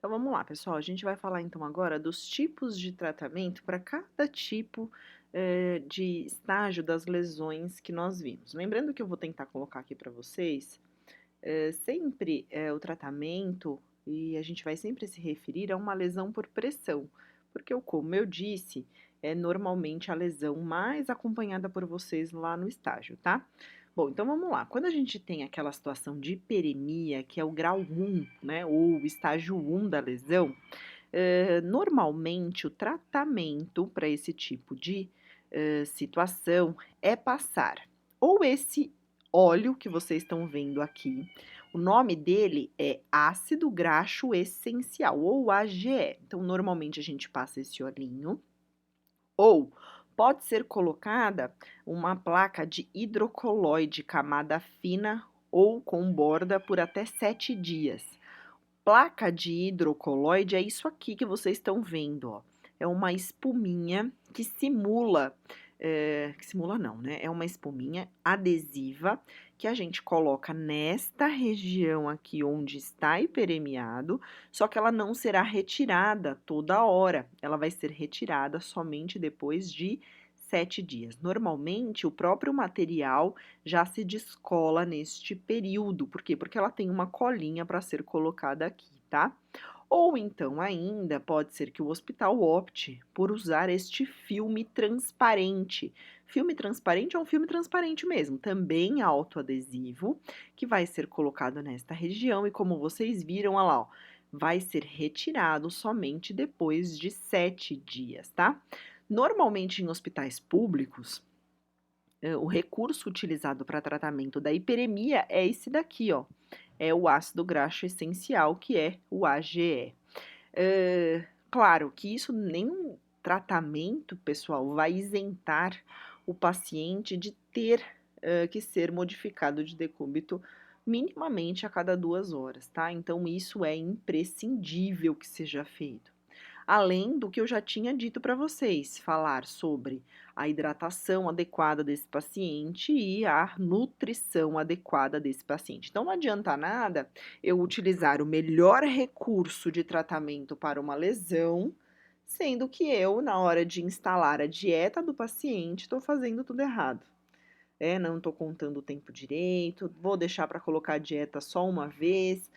Então vamos lá, pessoal. A gente vai falar então agora dos tipos de tratamento para cada tipo de estágio das lesões que nós vimos. Lembrando que eu vou tentar colocar aqui para vocês sempre o tratamento, e a gente vai sempre se referir a uma lesão por pressão, porque, como eu disse, é normalmente a lesão mais acompanhada por vocês lá no estágio, tá? Bom, então vamos lá. Quando a gente tem aquela situação de hiperemia, que é o grau 1, né, ou o estágio 1 da lesão, normalmente o tratamento para esse tipo de situação é passar ou esse óleo que vocês estão vendo aqui, o nome dele é ácido graxo essencial, ou AGE. Então, normalmente a gente passa esse olhinho, ou pode ser colocada uma placa de hidrocoloide camada fina ou com borda por até 7 dias. Placa de hidrocoloide é isso aqui que vocês estão vendo, ó. É uma espuminha que simula, que simula não, né? É uma espuminha adesiva que a gente coloca nesta região aqui onde está hiperemiado, só que ela não será retirada toda hora, ela vai ser retirada somente depois de 7 dias. Normalmente, o próprio material já se descola neste período. Por quê? Porque ela tem uma colinha para ser colocada aqui, tá? Ou então ainda pode ser que o hospital opte por usar este filme transparente. Filme transparente é um filme transparente mesmo, também autoadesivo, que vai ser colocado nesta região e como vocês viram, olha lá, ó, vai ser retirado somente depois de 7 dias, tá? Normalmente em hospitais públicos, o recurso utilizado para tratamento da hiperemia é esse daqui, ó. É o ácido graxo essencial, que é o AGE. Claro que isso nenhum tratamento, pessoal, vai isentar o paciente de ter que ser modificado de decúbito minimamente a cada 2 horas, tá? Então, isso é imprescindível que seja feito. Além do que eu já tinha dito para vocês, falar sobre a hidratação adequada desse paciente e a nutrição adequada desse paciente. Então, não adianta nada eu utilizar o melhor recurso de tratamento para uma lesão, sendo que eu, na hora de instalar a dieta do paciente, estou fazendo tudo errado. Não estou contando o tempo direito, vou deixar para colocar a dieta só uma vez,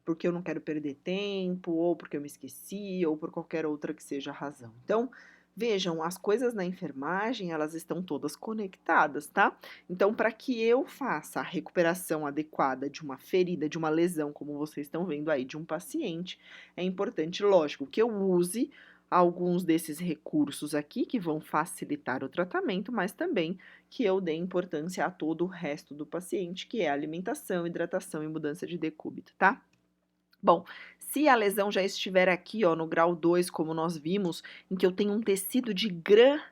porque eu não quero perder tempo, ou porque eu me esqueci, ou por qualquer outra que seja a razão. Então, vejam, as coisas na enfermagem, elas estão todas conectadas, tá? Então, para que eu faça a recuperação adequada de uma ferida, de uma lesão, como vocês estão vendo aí, de um paciente, é importante, lógico, que eu use alguns desses recursos aqui que vão facilitar o tratamento, mas também que eu dê importância a todo o resto do paciente, que é alimentação, hidratação e mudança de decúbito, tá? Bom, se a lesão já estiver aqui, ó, no grau 2, como nós vimos, em que eu tenho um tecido de granulação,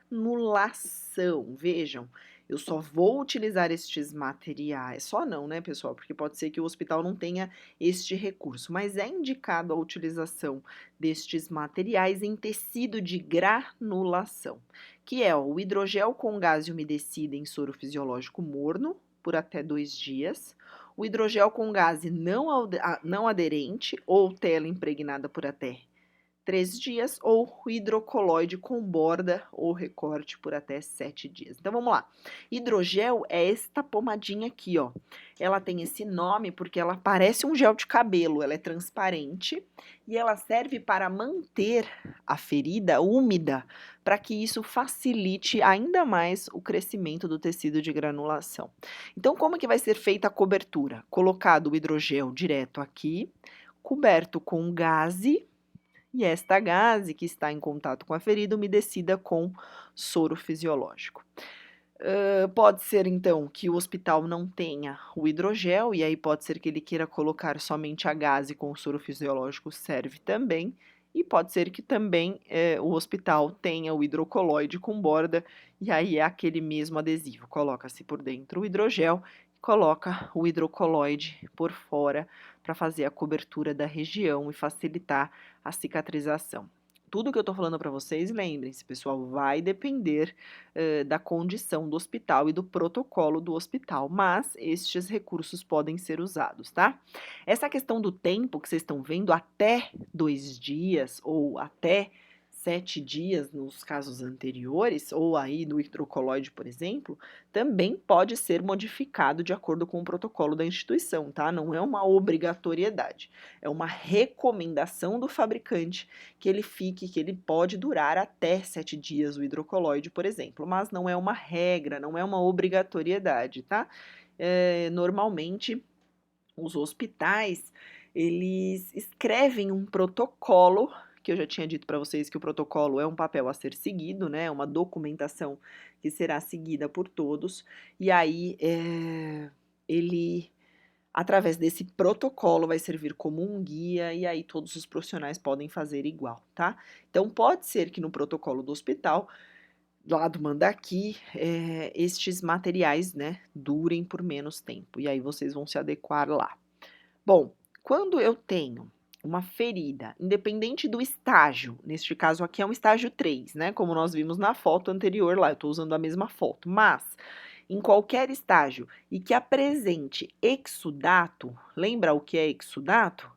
vejam, eu só vou utilizar estes materiais, só não, né, pessoal, porque pode ser que o hospital não tenha este recurso, mas é indicado a utilização destes materiais em tecido de granulação, que é ó, o hidrogel com gás umedecido em soro fisiológico morno, por até 2 dias, o hidrogel com gás não aderente ou tela impregnada por até 3 dias, ou o hidrocoloide com borda ou recorte por até 7 dias. Então, vamos lá. Hidrogel é esta pomadinha aqui, ó. Ela tem esse nome porque ela parece um gel de cabelo, ela é transparente e ela serve para manter a ferida úmida, para que isso facilite ainda mais o crescimento do tecido de granulação. Então, como que vai ser feita a cobertura? Colocado o hidrogel direto aqui, coberto com gaze, e esta gase que está em contato com a ferida umedecida com soro fisiológico. Pode ser, então, que o hospital não tenha o hidrogel, e aí pode ser que ele queira colocar somente a gase com o soro fisiológico, serve também. E pode ser que também o hospital tenha o hidrocoloide com borda, e aí é aquele mesmo adesivo. Coloca-se por dentro o hidrogel, coloca o hidrocoloide por fora para fazer a cobertura da região e facilitar a cicatrização. Tudo que eu tô falando para vocês, lembrem-se, pessoal, vai depender, da condição do hospital e do protocolo do hospital, mas estes recursos podem ser usados, tá? Essa questão do tempo que vocês estão vendo, até 2 dias ou até 7 dias nos casos anteriores, ou aí no hidrocoloide, por exemplo, também pode ser modificado de acordo com o protocolo da instituição, tá? Não é uma obrigatoriedade, é uma recomendação do fabricante que ele pode durar até 7 dias o hidrocoloide, por exemplo, mas não é uma regra, não é uma obrigatoriedade, tá? Normalmente, os hospitais, eles escrevem um protocolo, que eu já tinha dito para vocês que o protocolo é um papel a ser seguido, né? Uma documentação que será seguida por todos, e aí ele através desse protocolo vai servir como um guia e aí todos os profissionais podem fazer igual, tá? Então pode ser que no protocolo do hospital, lá do Mandaki, estes materiais, né, durem por menos tempo e aí vocês vão se adequar lá. Bom, quando eu tenho uma ferida, independente do estágio, neste caso aqui é um estágio 3, né, como nós vimos na foto anterior lá, eu estou usando a mesma foto, mas em qualquer estágio e que apresente exudato, lembra o que é exudato?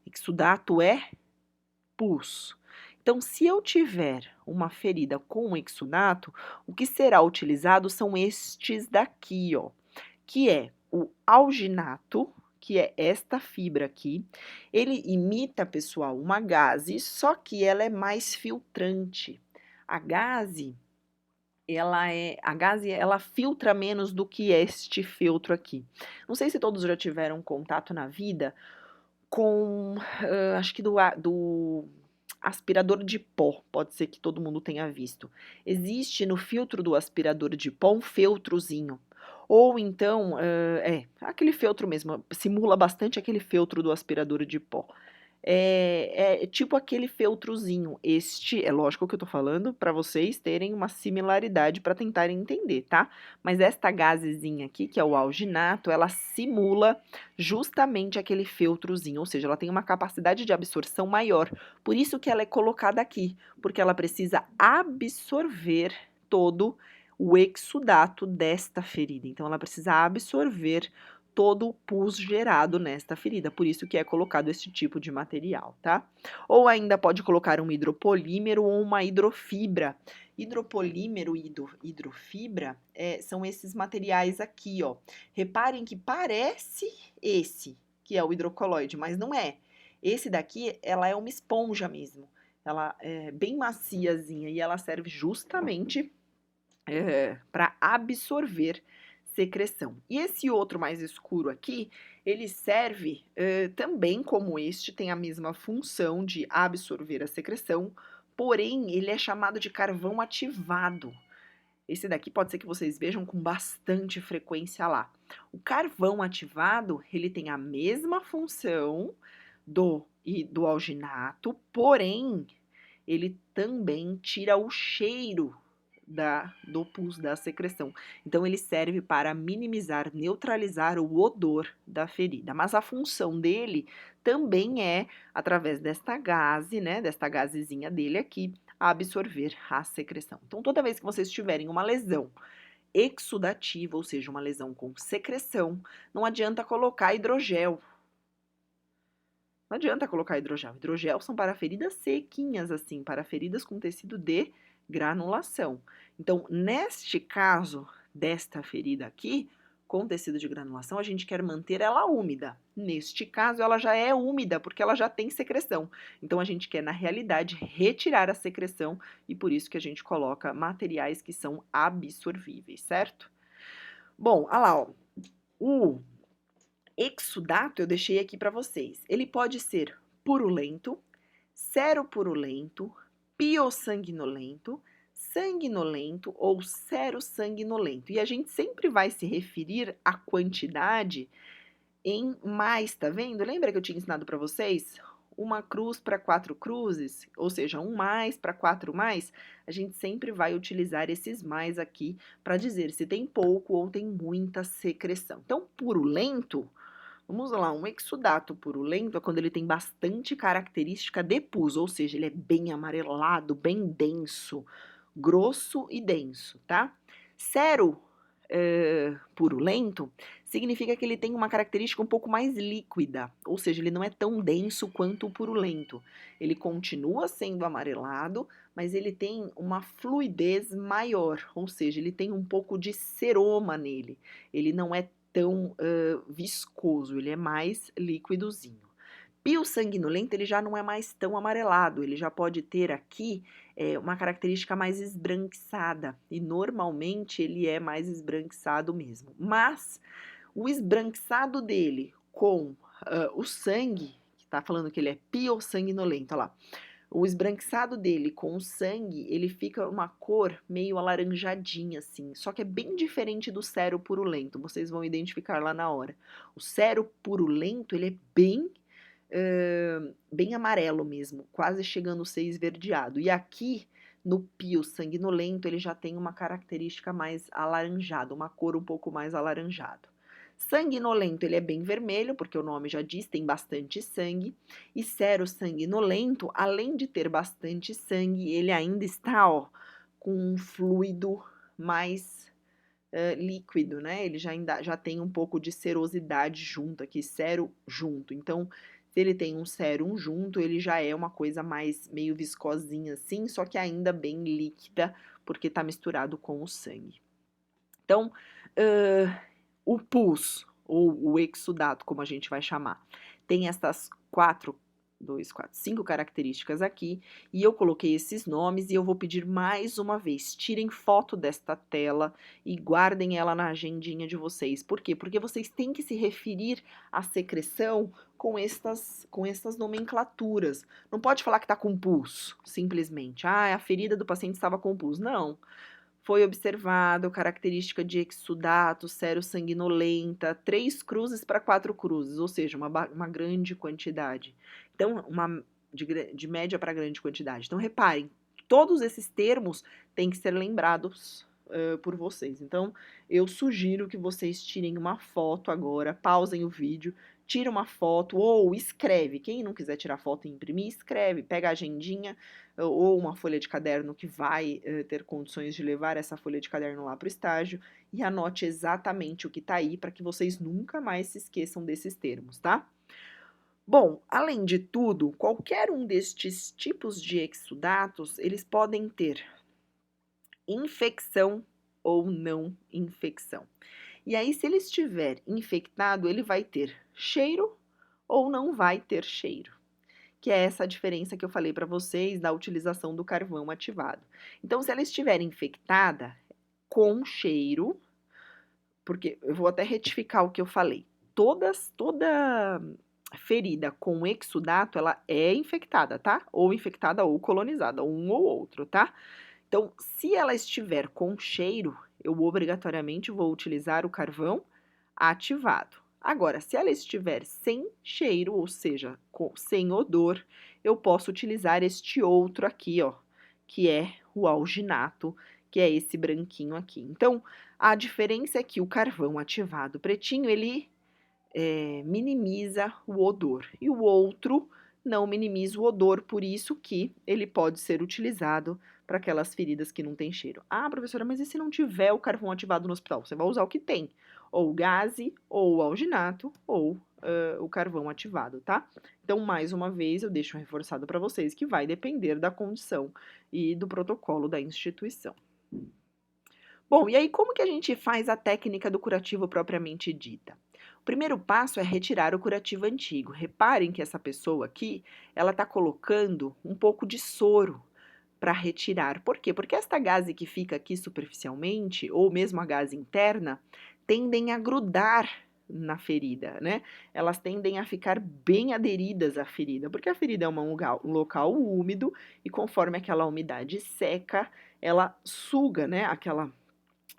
Exudato é pus. Então, se eu tiver uma ferida com exudato, o que será utilizado são estes daqui, ó, que é o alginato, que é esta fibra aqui. Ele imita, pessoal, uma gaze, só que ela é mais filtrante. A gaze, ela filtra menos do que este filtro aqui. Não sei se todos já tiveram contato na vida com, acho que do aspirador de pó, pode ser que todo mundo tenha visto. Existe no filtro do aspirador de pó um feltrozinho. Ou então, aquele feltro mesmo, simula bastante aquele feltro do aspirador de pó. É tipo aquele feltrozinho. Este, é lógico que eu tô falando para vocês terem uma similaridade para tentarem entender, tá? Mas esta gazezinha aqui, que é o alginato, ela simula justamente aquele feltrozinho, ou seja, ela tem uma capacidade de absorção maior. Por isso que ela é colocada aqui, porque ela precisa absorver todo o exudato desta ferida. Então, ela precisa absorver todo o pus gerado nesta ferida, por isso que é colocado esse tipo de material, tá? Ou ainda pode colocar um hidropolímero ou uma hidrofibra. Hidropolímero e hidrofibra são esses materiais aqui, ó. Reparem que parece esse, que é o hidrocoloide, mas não é. Esse daqui, ela é uma esponja mesmo. Ela é bem maciazinha e ela serve justamente para absorver secreção. E esse outro mais escuro aqui, ele serve também como este, tem a mesma função de absorver a secreção, porém ele é chamado de carvão ativado. Esse daqui pode ser que vocês vejam com bastante frequência lá. O carvão ativado, ele tem a mesma função do alginato, porém ele também tira o cheiro do pus, da secreção. Então, ele serve para minimizar, neutralizar o odor da ferida. Mas a função dele também é, através desta gase, né, desta gazezinha dele aqui, absorver a secreção. Então, toda vez que vocês tiverem uma lesão exudativa, ou seja, uma lesão com secreção, não adianta colocar hidrogel. Não adianta colocar hidrogel. Hidrogel são para feridas sequinhas, assim, para feridas com tecido de granulação. Então, neste caso desta ferida aqui, com tecido de granulação, a gente quer manter ela úmida. Neste caso, ela já é úmida, porque ela já tem secreção. Então, a gente quer, na realidade, retirar a secreção e por isso que a gente coloca materiais que são absorvíveis, certo? Bom, olha lá, ó. O exudato eu deixei aqui para vocês. Ele pode ser purulento, seropurulento, piossanguinolento, sanguinolento ou serossanguinolento. E a gente sempre vai se referir à quantidade em mais, tá vendo? Lembra que eu tinha ensinado para vocês? Uma cruz para 4 cruzes, ou seja, um mais para 4 mais, a gente sempre vai utilizar esses mais aqui para dizer se tem pouco ou tem muita secreção. Então, purulento, Vamos lá, um exudato purulento é quando ele tem bastante característica de pus, ou seja, ele é bem amarelado, bem denso, grosso e denso, tá? Sero purulento significa que ele tem uma característica um pouco mais líquida, ou seja, ele não é tão denso quanto o purulento. Ele continua sendo amarelado, mas ele tem uma fluidez maior, ou seja, ele tem um pouco de ceroma nele. Ele não é tão viscoso, ele é mais líquidozinho. Pio sanguinolento, ele já não é mais tão amarelado, ele já pode ter aqui uma característica mais esbranquiçada, e normalmente ele é mais esbranquiçado mesmo. Mas o esbranquiçado dele com o sangue, que tá falando que ele é pio sanguinolento, olha lá, o esbranquiçado dele com o sangue, ele fica uma cor meio alaranjadinha, assim. Só que é bem diferente do sero purulento. Vocês vão identificar lá na hora. O sero purulento, ele é bem amarelo mesmo, quase chegando a ser esverdeado. E aqui, no pio sanguinolento, ele já tem uma característica mais alaranjada, uma cor um pouco mais alaranjada. Sanguinolento, ele é bem vermelho, porque o nome já diz, tem bastante sangue. E sero sanguinolento, além de ter bastante sangue, ele ainda está, ó, com um fluido mais líquido, né? Ele já tem um pouco de serosidade junto aqui, sero junto. Então, se ele tem um sérum junto, ele já é uma coisa mais meio viscosinha assim, só que ainda bem líquida, porque está misturado com o sangue. Então, o pus, ou o exudato, como a gente vai chamar, tem essas 5 características aqui, e eu coloquei esses nomes e eu vou pedir mais uma vez, tirem foto desta tela e guardem ela na agendinha de vocês. Por quê? Porque vocês têm que se referir à secreção com estas nomenclaturas. Não pode falar que está com pus, simplesmente. Ah, a ferida do paciente estava com pus. Não. Foi observado característica de exudato, sero sanguinolenta, 3 cruzes para 4 cruzes, ou seja, uma grande quantidade. Então, de média para grande quantidade. Então, reparem, todos esses termos têm que ser lembrados por vocês. Então, eu sugiro que vocês tirem uma foto agora, pausem o vídeo, tira uma foto ou escreve. Quem não quiser tirar foto e imprimir, escreve, pega a agendinha ou uma folha de caderno que vai ter condições de levar essa folha de caderno lá para o estágio e anote exatamente o que está aí para que vocês nunca mais se esqueçam desses termos, tá? Bom, além de tudo, qualquer um destes tipos de exudatos, eles podem ter infecção ou não infecção. E aí, se ele estiver infectado, ele vai ter cheiro ou não vai ter cheiro, que é essa diferença que eu falei para vocês da utilização do carvão ativado. Então, se ela estiver infectada com cheiro, porque eu vou até retificar o que eu falei, toda ferida com exudato, ela é infectada, tá? Ou infectada ou colonizada, um ou outro, tá? Então, se ela estiver com cheiro, eu obrigatoriamente vou utilizar o carvão ativado. Agora, se ela estiver sem cheiro, ou seja, sem odor, eu posso utilizar este outro aqui, ó, que é o alginato, que é esse branquinho aqui. Então, a diferença é que o carvão ativado pretinho, ele minimiza o odor, e o outro não minimiza o odor, por isso que ele pode ser utilizado para aquelas feridas que não tem cheiro. Ah, professora, mas e se não tiver o carvão ativado no hospital? Você vai usar o que tem, ou o gaze, ou o alginato, ou o carvão ativado, tá? Então, mais uma vez, eu deixo reforçado para vocês que vai depender da condição e do protocolo da instituição. Bom, e aí como que a gente faz a técnica do curativo propriamente dita? O primeiro passo é retirar o curativo antigo. Reparem que essa pessoa aqui, ela está colocando um pouco de soro para retirar. Por quê? Porque esta gase que fica aqui superficialmente, ou mesmo a gase interna, tendem a grudar na ferida, né? Elas tendem a ficar bem aderidas à ferida, porque a ferida é um local úmido e conforme aquela umidade seca, ela suga, né?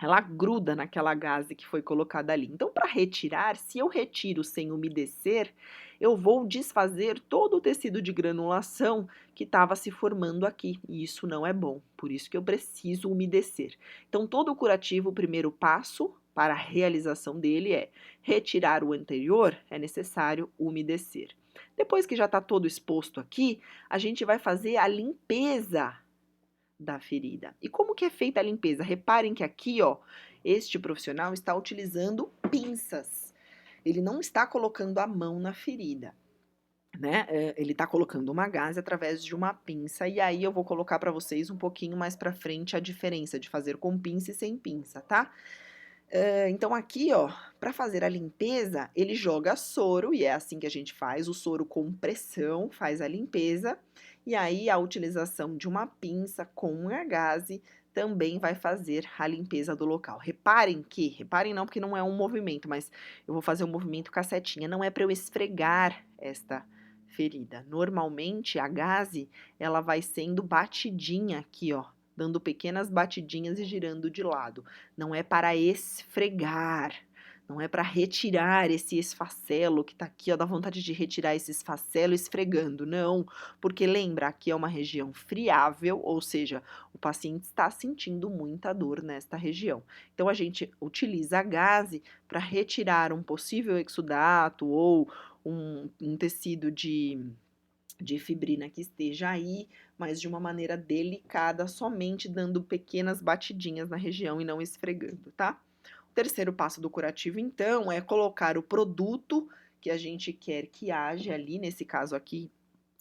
Ela gruda naquela gase que foi colocada ali. Então, para retirar, se eu retiro sem umedecer, eu vou desfazer todo o tecido de granulação que estava se formando aqui, e isso não é bom, por isso que eu preciso umedecer. Então, todo o curativo, o primeiro passo para a realização dele é retirar o anterior, é necessário umedecer. Depois que já está todo exposto aqui, a gente vai fazer a limpeza da ferida. E como que é feita a limpeza? Reparem que aqui, ó, este profissional está utilizando pinças. Ele não está colocando a mão na ferida, né? Ele está colocando uma gaze através de uma pinça. E aí eu vou colocar para vocês um pouquinho mais para frente a diferença de fazer com pinça e sem pinça, tá? Então aqui, ó, para fazer a limpeza, ele joga soro, e é assim que a gente faz, o soro com pressão faz a limpeza, e aí a utilização de uma pinça com a gaze também vai fazer a limpeza do local. Reparem não, porque não é um movimento, mas eu vou fazer um movimento com a setinha, não é para eu esfregar esta ferida. Normalmente a gaze, ela vai sendo batidinha aqui, ó, dando pequenas batidinhas e girando de lado. Não é para esfregar, não é para retirar esse esfacelo que tá aqui, ó, dá vontade de retirar esse esfacelo esfregando, não, porque lembra, aqui é uma região friável, ou seja, o paciente está sentindo muita dor nesta região. Então, a gente utiliza a gaze para retirar um possível exudato ou um tecido de fibrina que esteja aí, mas de uma maneira delicada, somente dando pequenas batidinhas na região e não esfregando, tá? O terceiro passo do curativo, então, é colocar o produto que a gente quer que age ali, nesse caso aqui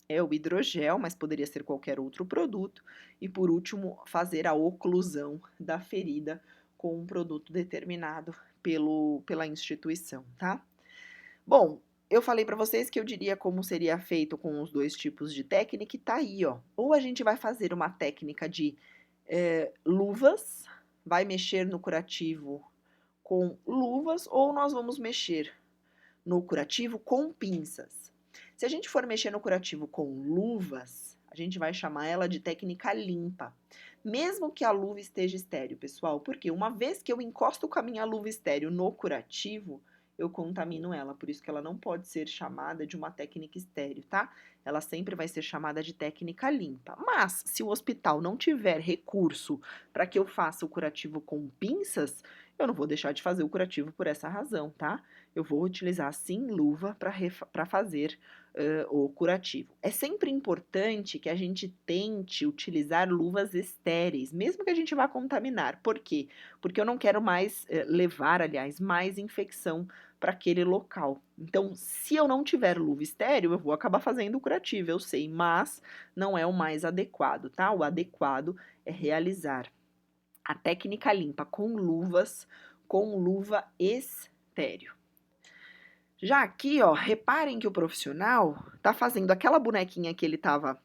é o hidrogel, mas poderia ser qualquer outro produto, e por último, fazer a oclusão da ferida com um produto determinado pela instituição, tá? Bom, eu falei para vocês que eu diria como seria feito com os dois tipos de técnica e tá aí, ó. Ou a gente vai fazer uma técnica de luvas, vai mexer no curativo com luvas, ou nós vamos mexer no curativo com pinças. Se a gente for mexer no curativo com luvas, a gente vai chamar ela de técnica limpa. Mesmo que a luva esteja estéreo, pessoal, porque uma vez que eu encosto com a minha luva estéreo no curativo, eu contamino ela, por isso que ela não pode ser chamada de uma técnica estéreo, tá? Ela sempre vai ser chamada de técnica limpa. Mas, se o hospital não tiver recurso para que eu faça o curativo com pinças, eu não vou deixar de fazer o curativo por essa razão, tá? Eu vou utilizar sim luva para fazer o curativo. É sempre importante que a gente tente utilizar luvas estéreis, mesmo que a gente vá contaminar. Por quê? Porque eu não quero mais levar, aliás, mais infecção para aquele local. Então, se eu não tiver luva estéreo, eu vou acabar fazendo o curativo, eu sei, mas não é o mais adequado, tá? O adequado é realizar a técnica limpa com luvas, com luva estéreo. Já aqui, ó, reparem que o profissional tá fazendo aquela bonequinha que ele tava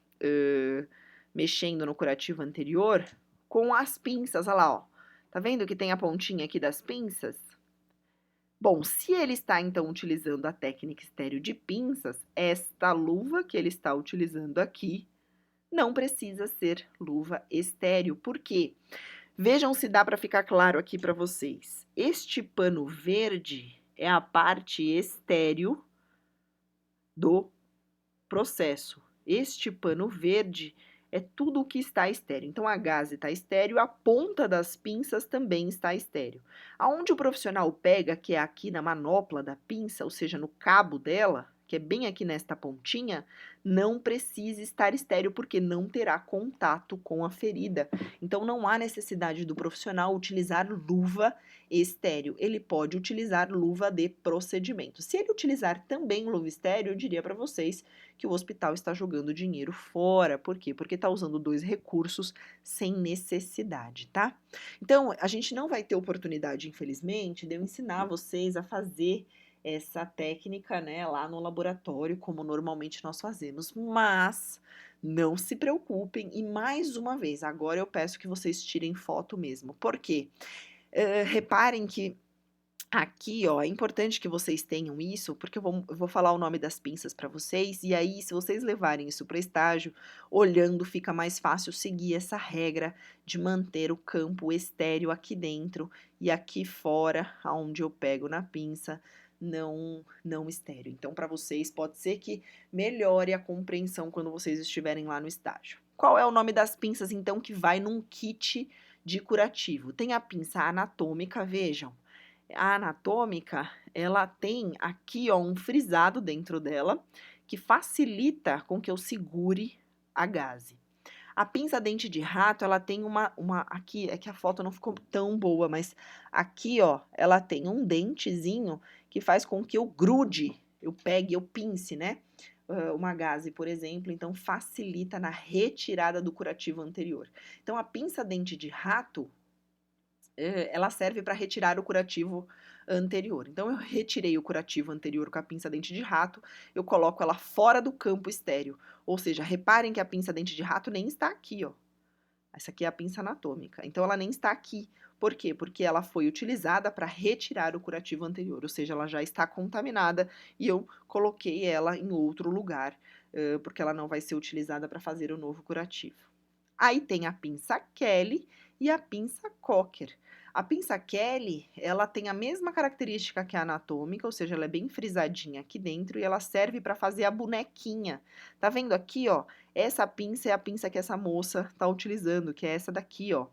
mexendo no curativo anterior com as pinças, olha lá, ó. Tá vendo que tem a pontinha aqui das pinças? Bom, se ele está então utilizando a técnica estéreo de pinças, esta luva que ele está utilizando aqui não precisa ser luva estéreo. Por quê? Vejam se dá para ficar claro aqui para vocês. Este pano verde é a parte estéreo do processo. Este pano verde é tudo o que está estéreo. Então, a gaze está estéreo, a ponta das pinças também está estéreo. Aonde o profissional pega, que é aqui na manopla da pinça, ou seja, no cabo dela, que é bem aqui nesta pontinha, não precisa estar estéreo, porque não terá contato com a ferida. Então, não há necessidade do profissional utilizar luva estéreo. Ele pode utilizar luva de procedimento. Se ele utilizar também luva estéreo, eu diria para vocês que o hospital está jogando dinheiro fora. Por quê? Porque está usando dois recursos sem necessidade, tá? Então, a gente não vai ter oportunidade, infelizmente, de eu ensinar vocês a fazer essa técnica, né, lá no laboratório, como normalmente nós fazemos, mas não se preocupem, e mais uma vez, agora eu peço que vocês tirem foto mesmo, por quê? Reparem que aqui, ó, é importante que vocês tenham isso, porque eu vou falar o nome das pinças para vocês, e aí, se vocês levarem isso para estágio, olhando, fica mais fácil seguir essa regra de manter o campo estéreo aqui dentro e aqui fora, aonde eu pego na pinça, não estéreo. Então, para vocês, pode ser que melhore a compreensão quando vocês estiverem lá no estágio. Qual é o nome das pinças, então, que vai num kit de curativo? Tem a pinça anatômica, vejam. A anatômica, ela tem aqui, ó, um frisado dentro dela, que facilita com que eu segure a gaze. A pinça dente de rato, ela tem aqui, é que a foto não ficou tão boa, mas aqui, ó, ela tem um dentezinho que faz com que eu grude, eu pegue, eu pince, né? Uma gaze, por exemplo, então facilita na retirada do curativo anterior. Então, a pinça dente de rato, ela serve para retirar o curativo anterior. Então, eu retirei o curativo anterior com a pinça dente de rato, eu coloco ela fora do campo estéreo. Ou seja, reparem que a pinça dente de rato nem está aqui, ó. Essa aqui é a pinça anatômica. Então, ela nem está aqui. Por quê? Porque ela foi utilizada para retirar o curativo anterior, ou seja, ela já está contaminada e eu coloquei ela em outro lugar, porque ela não vai ser utilizada para fazer o novo curativo. Aí tem a pinça Kelly e a pinça Cocker. A pinça Kelly, ela tem a mesma característica que a anatômica, ou seja, ela é bem frisadinha aqui dentro e ela serve para fazer a bonequinha. Tá vendo aqui, ó? Essa pinça é a pinça que essa moça tá utilizando, que é essa daqui, ó.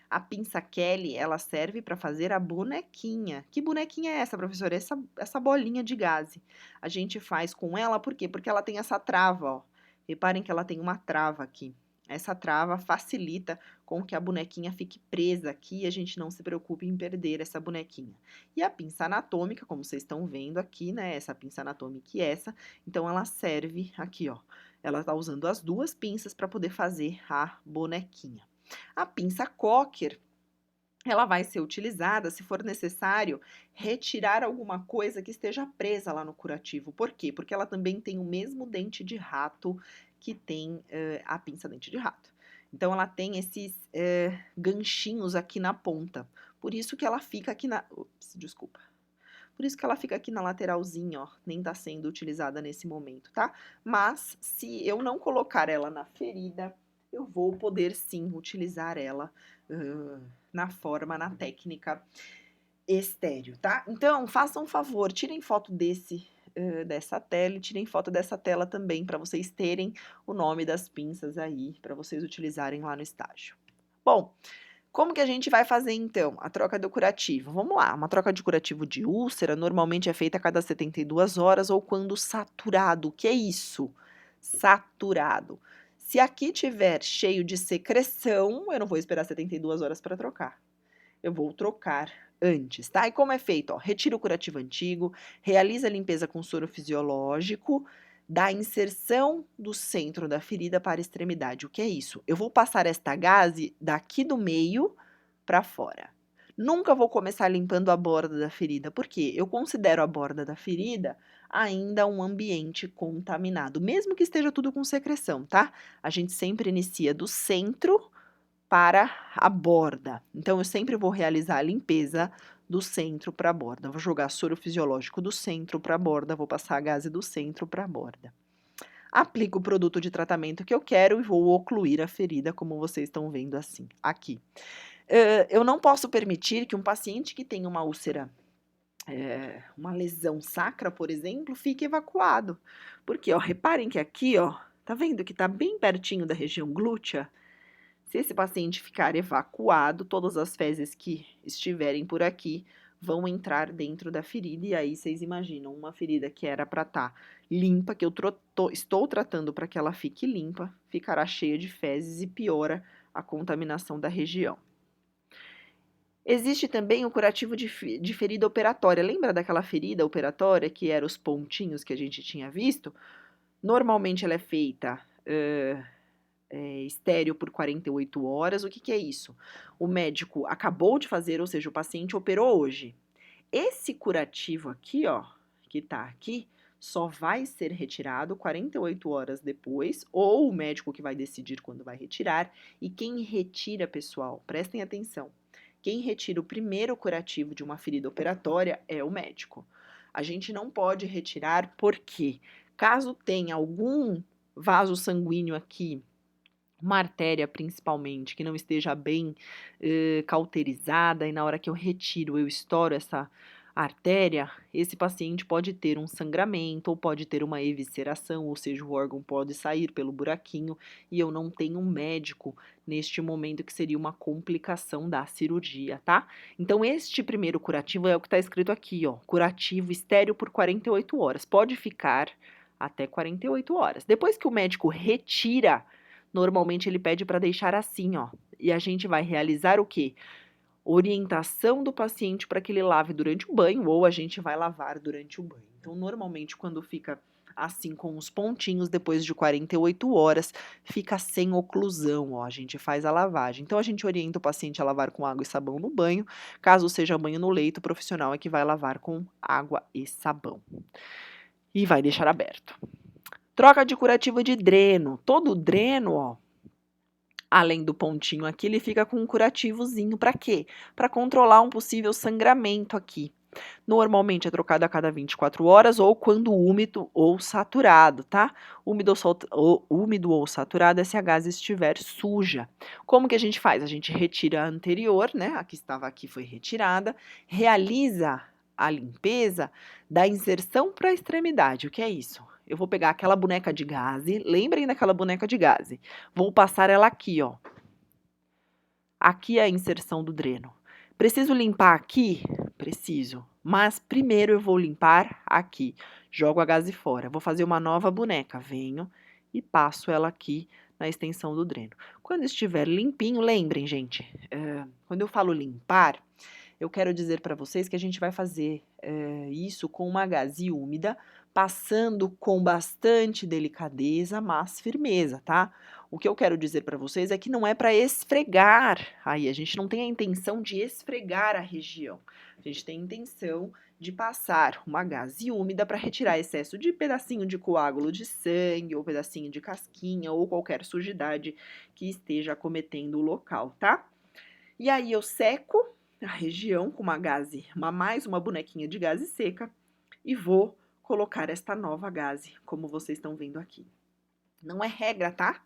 A pinça Kelly, ela serve para fazer a bonequinha. Que bonequinha é essa, professora? Essa bolinha de gaze. A gente faz com ela, por quê? Porque ela tem essa trava, ó. Reparem que ela tem uma trava aqui. Essa trava facilita com que a bonequinha fique presa aqui e a gente não se preocupe em perder essa bonequinha. E a pinça anatômica, como vocês estão vendo aqui, né? Essa pinça anatômica e essa, então ela serve aqui, ó. Ela está usando as duas pinças para poder fazer a bonequinha. A pinça Cocker, ela vai ser utilizada se for necessário retirar alguma coisa que esteja presa lá no curativo. Por quê? Porque ela também tem o mesmo dente de rato que tem a pinça dente de rato. Então, ela tem esses ganchinhos aqui na ponta. Por isso que ela fica aqui na... Ups, desculpa. Por isso que ela fica aqui na lateralzinha, ó. Nem tá sendo utilizada nesse momento, tá? Mas, se eu não colocar ela na ferida, eu vou poder sim utilizar ela na forma, na técnica estéreo, tá? Então, façam um favor, tirem foto dessa tela e tirem foto dessa tela também, para vocês terem o nome das pinças aí, para vocês utilizarem lá no estágio. Bom, como que a gente vai fazer então a troca do curativo? Vamos lá, uma troca de curativo de úlcera normalmente é feita a cada 72 horas ou quando saturado. O que é isso? Saturado. Se aqui tiver cheio de secreção, eu não vou esperar 72 horas para trocar. Eu vou trocar antes, tá? E como é feito? Ó, retira o curativo antigo, realiza a limpeza com soro fisiológico, da inserção do centro da ferida para a extremidade. O que é isso? Eu vou passar esta gaze daqui do meio para fora. Nunca vou começar limpando a borda da ferida, porque eu considero a borda da ferida ainda um ambiente contaminado, mesmo que esteja tudo com secreção, tá? A gente sempre inicia do centro para a borda. Então, eu sempre vou realizar a limpeza do centro para a borda. Vou jogar soro fisiológico do centro para a borda, vou passar a gaze do centro para a borda. Aplico o produto de tratamento que eu quero e vou ocluir a ferida, como vocês estão vendo assim, aqui. Eu não posso permitir que um paciente que tem uma úlcera, uma lesão sacra, por exemplo, fique evacuado. Porque, ó, reparem que aqui, ó, tá vendo que tá bem pertinho da região glútea? Se esse paciente ficar evacuado, todas as fezes que estiverem por aqui vão entrar dentro da ferida, e aí vocês imaginam uma ferida que era para estar limpa, que eu estou tratando para que ela fique limpa, ficará cheia de fezes e piora a contaminação da região. Existe também o curativo de ferida operatória. Lembra daquela ferida operatória que eram os pontinhos que a gente tinha visto? Normalmente ela é feita estéreo por 48 horas. O que é isso? O médico acabou de fazer, ou seja, o paciente operou hoje. Esse curativo aqui, ó, que tá aqui, só vai ser retirado 48 horas depois, ou o médico que vai decidir quando vai retirar. E quem retira, pessoal, prestem atenção, quem retira o primeiro curativo de uma ferida operatória é o médico. A gente não pode retirar porque, caso tenha algum vaso sanguíneo aqui, uma artéria principalmente, que não esteja bem cauterizada, e na hora que eu retiro, eu estouro artéria, esse paciente pode ter um sangramento ou pode ter uma evisceração, ou seja, o órgão pode sair pelo buraquinho e eu não tenho um médico neste momento, que seria uma complicação da cirurgia, tá? Então, este primeiro curativo é o que está escrito aqui, ó, curativo estéril por 48 horas. Pode ficar até 48 horas. Depois que o médico retira, normalmente ele pede para deixar assim, ó, e a gente vai realizar o quê? Orientação do paciente para que ele lave durante o banho ou a gente vai lavar durante o banho. Então, normalmente, quando fica assim com os pontinhos, depois de 48 horas, fica sem oclusão, ó, a gente faz a lavagem. Então, a gente orienta o paciente a lavar com água e sabão no banho. Caso seja banho no leito, o profissional é que vai lavar com água e sabão. E vai deixar aberto. Troca de curativo de dreno. Todo dreno, ó, além do pontinho aqui, ele fica com um curativozinho. Para quê? Para controlar um possível sangramento aqui. Normalmente é trocado a cada 24 horas ou quando úmido ou saturado, tá? Úmido ou saturado é se a gaze estiver suja. Como que a gente faz? A gente retira a anterior, né? A que estava aqui foi retirada, realiza a limpeza da inserção para a extremidade. O que é isso? Eu vou pegar aquela boneca de gaze, lembrem daquela boneca de gaze. Vou passar ela aqui, ó. Aqui é a inserção do dreno. Preciso limpar aqui? Preciso. Mas primeiro eu vou limpar aqui. Jogo a gaze fora. Vou fazer uma nova boneca. Venho e passo ela aqui na extensão do dreno. Quando estiver limpinho, lembrem, gente, quando eu falo limpar, eu quero dizer para vocês que a gente vai fazer isso com uma gaze úmida, passando com bastante delicadeza, mas firmeza, tá? O que eu quero dizer para vocês é que não é para esfregar. Aí a gente não tem a intenção de esfregar a região. A gente tem a intenção de passar uma gaze úmida para retirar excesso de pedacinho de coágulo de sangue, ou pedacinho de casquinha, ou qualquer sujidade que esteja acometendo o local, tá? E aí eu seco a região com mais uma bonequinha de gaze seca e vou colocar esta nova gaze, como vocês estão vendo aqui. Não é regra, tá?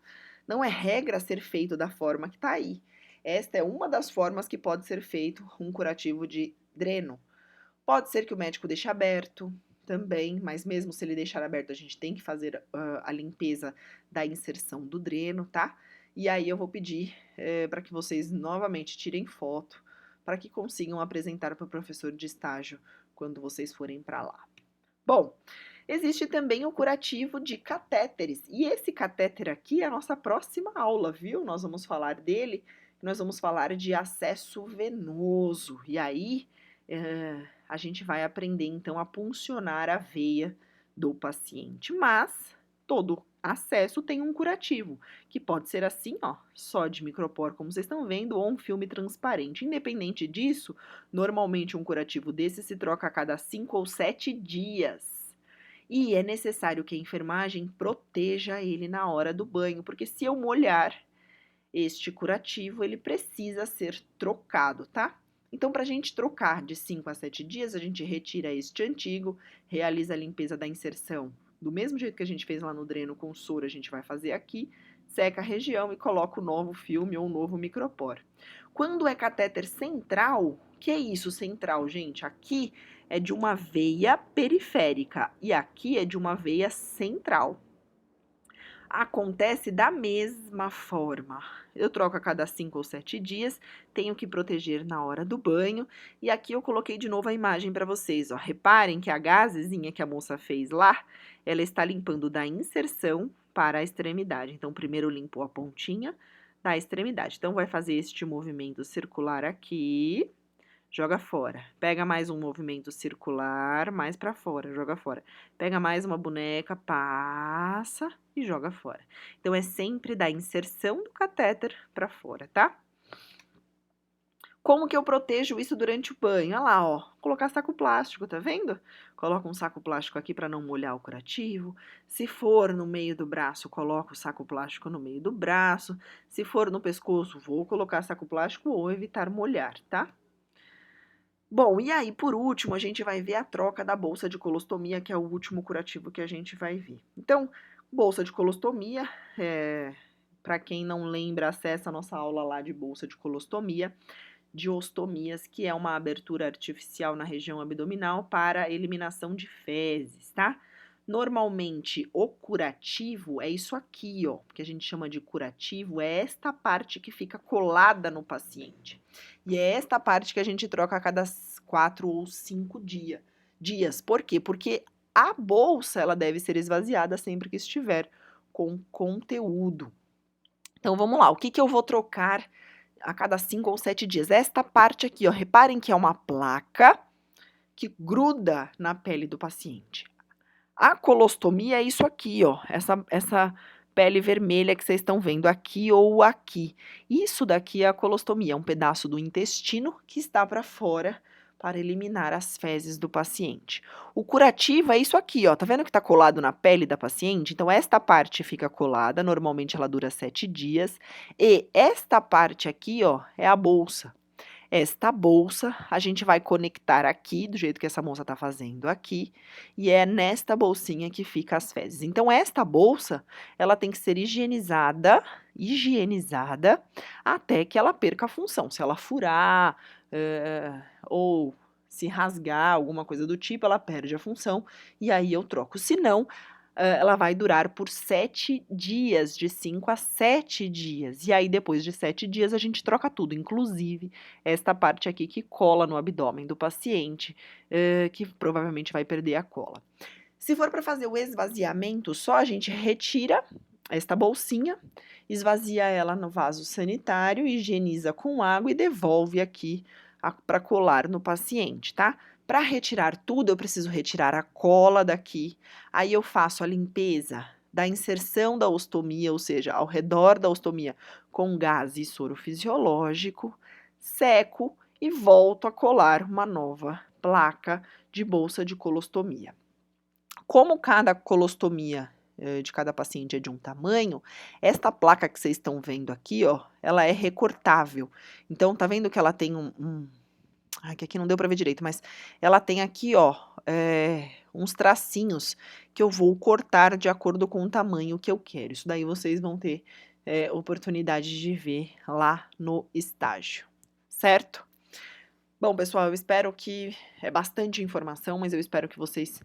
Não é regra ser feito da forma que tá aí. Esta é uma das formas que pode ser feito um curativo de dreno. Pode ser que o médico deixe aberto também, mas mesmo se ele deixar aberto, a gente tem que fazer a limpeza da inserção do dreno, tá? E aí eu vou pedir para que vocês novamente tirem foto, para que consigam apresentar para o professor de estágio quando vocês forem para lá. Bom, existe também o curativo de catéteres, e esse catéter aqui é a nossa próxima aula, viu? Nós vamos falar dele, nós vamos falar de acesso venoso, e aí a gente vai aprender então a puncionar a veia do paciente, mas todo acesso tem um curativo, que pode ser assim, ó, só de micropor, como vocês estão vendo, ou um filme transparente. Independente disso, normalmente um curativo desse se troca a cada 5 ou 7 dias. E é necessário que a enfermagem proteja ele na hora do banho, porque se eu molhar este curativo, ele precisa ser trocado, tá? Então, para a gente trocar de 5 a 7 dias, a gente retira este antigo, realiza a limpeza da inserção. Do mesmo jeito que a gente fez lá no dreno com soro, a gente vai fazer aqui, seca a região e coloca o novo filme ou um novo micropor. Quando é catéter central, que é isso central, gente? Aqui é de uma veia periférica e aqui é de uma veia central. Acontece da mesma forma. Eu troco a cada 5 ou 7 dias, tenho que proteger na hora do banho. E aqui eu coloquei de novo a imagem para vocês. Ó. Reparem que a gazezinha que a moça fez lá, ela está limpando da inserção para a extremidade. Então, primeiro limpo a pontinha da extremidade. Então, vai fazer este movimento circular aqui. Joga fora. Pega mais um movimento circular, mais para fora, joga fora. Pega mais uma boneca, passa e joga fora. Então, é sempre da inserção do catéter para fora, tá? Como que eu protejo isso durante o banho? Olha lá, ó, colocar saco plástico, tá vendo? Coloca um saco plástico aqui para não molhar o curativo. Se for no meio do braço, coloco o saco plástico no meio do braço. Se for no pescoço, vou colocar saco plástico ou evitar molhar, tá? Bom, e aí, por último, a gente vai ver a troca da bolsa de colostomia, que é o último curativo que a gente vai ver. Então, bolsa de colostomia, para quem não lembra, acessa a nossa aula lá de bolsa de colostomia. de ostomias, que é uma abertura artificial na região abdominal para eliminação de fezes, tá? Normalmente, o curativo é isso aqui, ó, que a gente chama de curativo, é esta parte que fica colada no paciente. E é esta parte que a gente troca a cada 4 ou 5 dias. Por quê? Porque a bolsa, ela deve ser esvaziada sempre que estiver com conteúdo. Então, vamos lá, o que que eu vou trocar a cada 5 ou 7 dias? Esta parte aqui, ó, reparem que é uma placa que gruda na pele do paciente. A colostomia é isso aqui, ó, essa pele vermelha que vocês estão vendo aqui ou aqui. Isso daqui é a colostomia, é um pedaço do intestino que está para fora para eliminar as fezes do paciente. O curativo é isso aqui, ó, tá vendo que tá colado na pele da paciente? Então, esta parte fica colada, normalmente ela dura 7 dias, e esta parte aqui, ó, é a bolsa. Esta bolsa a gente vai conectar aqui, do jeito que essa moça está fazendo aqui, e é nesta bolsinha que fica as fezes. Então, esta bolsa, ela tem que ser higienizada até que ela perca a função. Se ela furar, ou se rasgar, alguma coisa do tipo, ela perde a função, e aí eu troco. Se não, ela vai durar por 7 dias, de 5 a 7 dias. E aí, depois de 7 dias, a gente troca tudo, inclusive esta parte aqui que cola no abdômen do paciente, que provavelmente vai perder a cola. Se for para fazer o esvaziamento, só a gente retira esta bolsinha, esvazia ela no vaso sanitário, higieniza com água e devolve aqui para colar no paciente, tá? Para retirar tudo, eu preciso retirar a cola daqui, aí eu faço a limpeza da inserção da ostomia, ou seja, ao redor da ostomia, com gás e soro fisiológico, seco e volto a colar uma nova placa de bolsa de colostomia. Como cada colostomia de cada paciente é de um tamanho, esta placa que vocês estão vendo aqui, ó, ela é recortável. Então, tá vendo que ela tem que aqui não deu para ver direito, mas ela tem aqui, ó, uns tracinhos que eu vou cortar de acordo com o tamanho que eu quero. Isso daí vocês vão ter oportunidade de ver lá no estágio, certo? Bom, pessoal, eu espero que é bastante informação, mas eu espero que vocês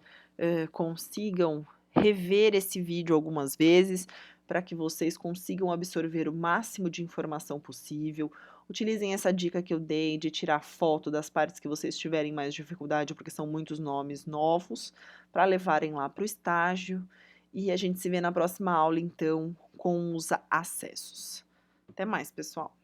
consigam rever esse vídeo algumas vezes para que vocês consigam absorver o máximo de informação possível. Utilizem essa dica que eu dei de tirar foto das partes que vocês tiverem mais dificuldade, porque são muitos nomes novos, para levarem lá para o estágio. E a gente se vê na próxima aula, então, com os acessos. Até mais, pessoal!